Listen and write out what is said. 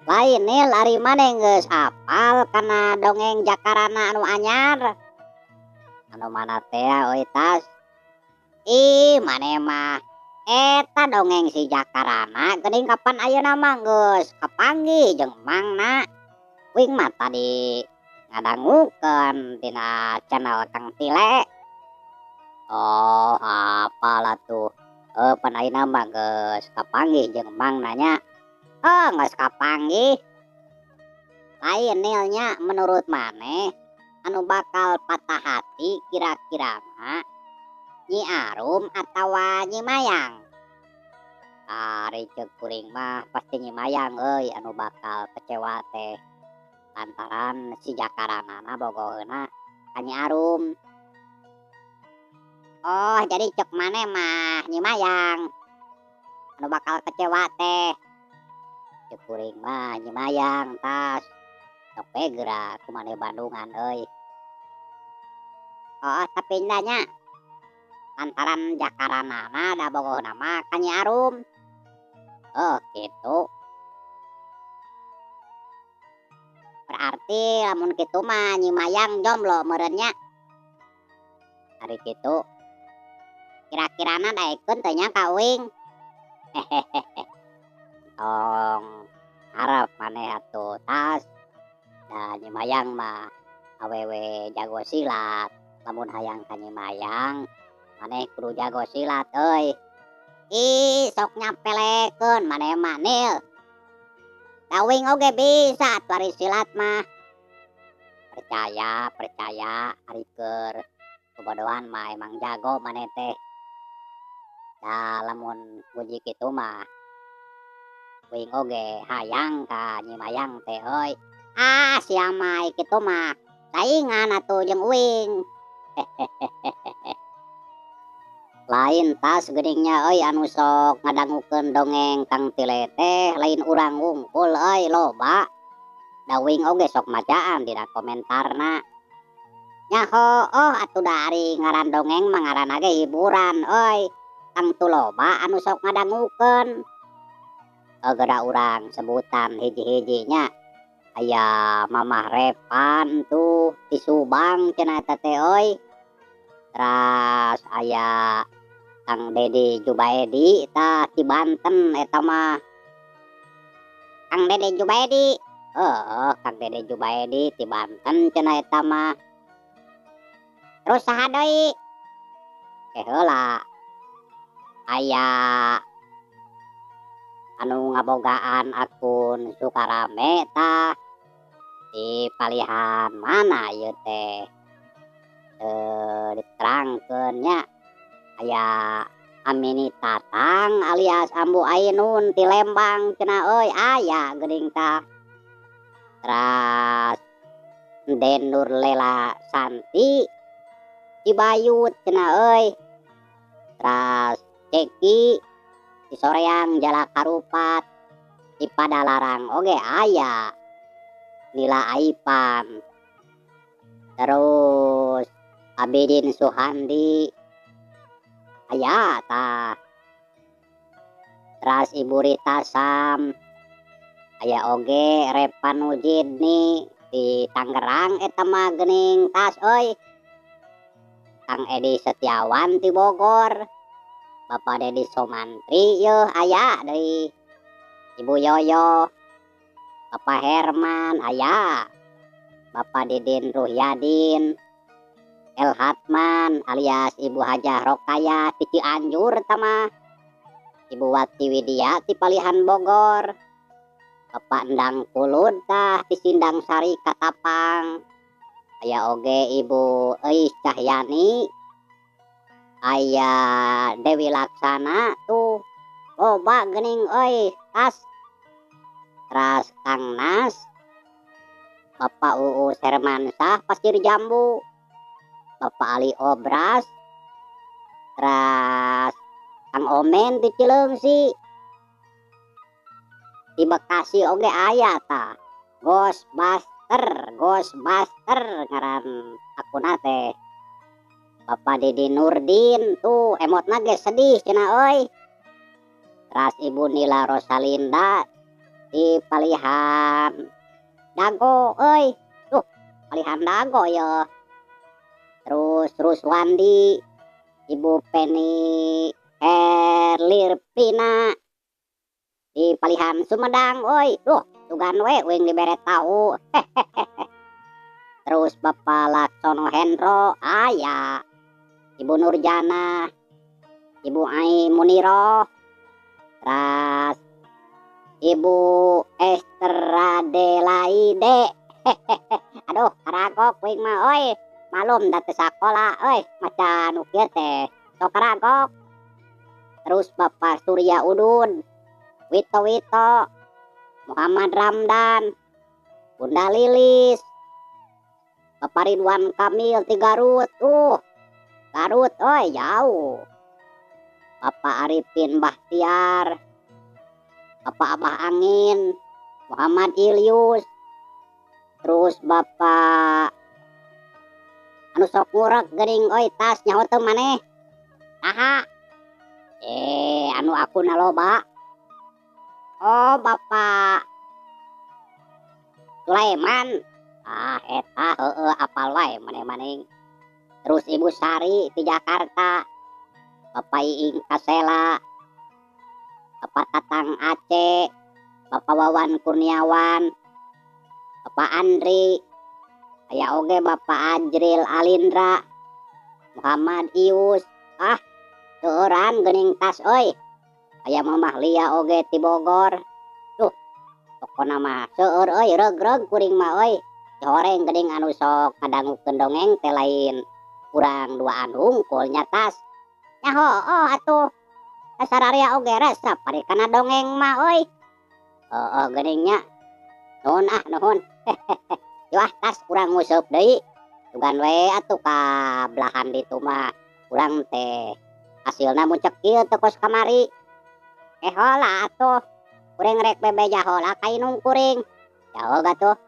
Lain nih lari mana geus apal karena dongeng Jakarana anu anyar. Anu mana teh euy tas. Ih mane mah eta dongeng si Jakarana geuning kapan ayeuna mah geus kapanggih jeung mangna. Wing mah tadi ngadangukeun dina channel Kang Tile. Oh apalah tuh. Pan ayeuna mah geus kapanggih jeung mangna nya. Geus kapanggih. Lain nilnya menurut maneh anu bakal patah hati kira-kira mah Nyi Arum atawa Nyi Mayang. Ari ceuk kuring mah pasti Nyi Mayang euy anu bakal kecewa teh lantaran si Jakaranana bogoheuna ka Nyi Arum. Oh jadi ceuk maneh mah Nyi Mayang anu bakal kecewa teh. Ceuk kuring mah Nyi Mayang tas. Sok we geura kumaneh Bandungan euy. Oh tapi ndanya lantaran Jakaranana da bogohna mah ka Nyi Arum. Oh kitu. Berarti lamun kitu mah Nyi Mayang jomblo meureunnya. Ari kitu kira-kirana daekeun teh nya ka uing. Tong harap maneh atuh tas. Da Nyi Mayang mah awewe jago silat. Lamun hayang ka Nyi Mayang maneh kudu jago silat euy. Ih sok nyampelekeun maneh mah Nil. Da uing oge bisa atuh silat mah. Percaya ari keur bobodohan mah emang jago maneh teh. Da lamun puji kitu mah uing oge hayang ka Nyi Mayang teh euy. Sia mah kitu mah saingan atuh jeung uing. Lain tas geudingnya euy anu sok ngadangukeun dongeng Kang Tile teh lain urang wungkul euy loba. Da uing oge sok macaan dina komentarna. Nya heueuh atuh da ari ngaran dongeng mah ngaranna ge hiburan euy. Tang tu loba anu sok ngadangukeun. Geura urang sebutan hiji-hiji nya. Aya Mamah Repan tuh di Subang cenah eta teh euy. Teras aya Kang Dedi Jubaedi tah di Banten eta mah. Kang Dedi Jubaedi. Kang Dedi Jubaedi di Banten cenah eta mah. Terus saha deui? Heula. Aya anu ngabogaan akun Sukarame tah di palihan mana ieu teh diterangkeun nya. Aya Amini Tatang alias Ambu Ainun ti Lembang cenah euy aya geuning tah. Teras Den Nurlela Santi di Bayut cenah euy. Teras Ceki di Soreang Jalak Harupat di Padalarang oge aya Nila Aipan. Terus Abidin Suhandi aya tah. Teras Ibu Rita Sam aya oge Repan Mujidni di Tangerang eta mah geuning tas euy. Kang Edi Setiawan ti Bogor. Bapak Dedi Somantri yeuh aya deui. Ibu Yoyo. Bapak Herman aya. Bapak Didin Ruhyadin. El Hatman alias Ibu Hajah Rokaya ti Cianjur eta mah. Ibu Wati Widya ti Palihan Bogor. Bapak Endang Kulud tah ti Sindang Sari Katapang. Aya oge Ibu Eis Cahyani. Aya Dewi Laksana tuh loba geuning euy tas. Teras Kang Nas. Bapak Uu Hermansah Pasir Jambu. Bapak Ali Obras. Teras Kang Omen di Cileungsi. Di Bekasi oge aya tah. Ghostbuster ngaran akuna teh. Bapak Didi Nurdin tuh emotna ge sedih cenah euy. Teras Ibu Nila Rosalinda di palihan dago euy. Duh, palihan dago ya. Terus Wandi, Ibu Penny Herlirpina di palihan Sumedang euy. Duh, sugan we wing dibere tahu. Terus Bapak Laksono Hendro aya, Ibu Nurjana, Ibu Ai Muniro, terus Ibu Esther Adelaide. Aduh, karagok wing mah euy. Malum date sakola euy, maca nu kieu teh sok karagok. Terus Bapak Surya Udun, Wito Wito, Muhammad Ramdan, Bunda Lilis, Bapak Ridwan Kamil di Garut. Garut euy jauh. Bapak Arifin Bahtiar, Bapak Abah Angin, Muhammad Ilyus. Terus Bapak anu sok ngurek geuning euy tas nyaho teu maneh. Saha? Anu akuna loba. Oh, Bapak Sulaiman. Eta heueuh apal wae maneh-maneh. Terus Ibu Sari di Jakarta, Bapak Iing Kasela, Bapak Tatang Aceh, Bapak Wawan Kurniawan, Bapak Andri, aya oge Bapak Ajril Alindra, Muhammad Ius. Seueuran geuning tas euy. Aya Mamah Lia oge ti Bogor. Duh, pokona mah seueur euy, reug-reug kuring mah euy. Horeng geuning anu sok ngadangukeun dongeng teh lain urang duaan hungkul nya tas. Nyaho atuh. Kasararea oge resep ari kana dongeng mah euy. Geuning nya. Nuhun. Yah tas urang nguseup deui. Sugan we atuh ka belahan ditu mah. Urang teh hasilna muncek kieu teu kos kamari. Hola atuh. Kuring rek bebeja hola ka inung kuring. Jauh gatuh.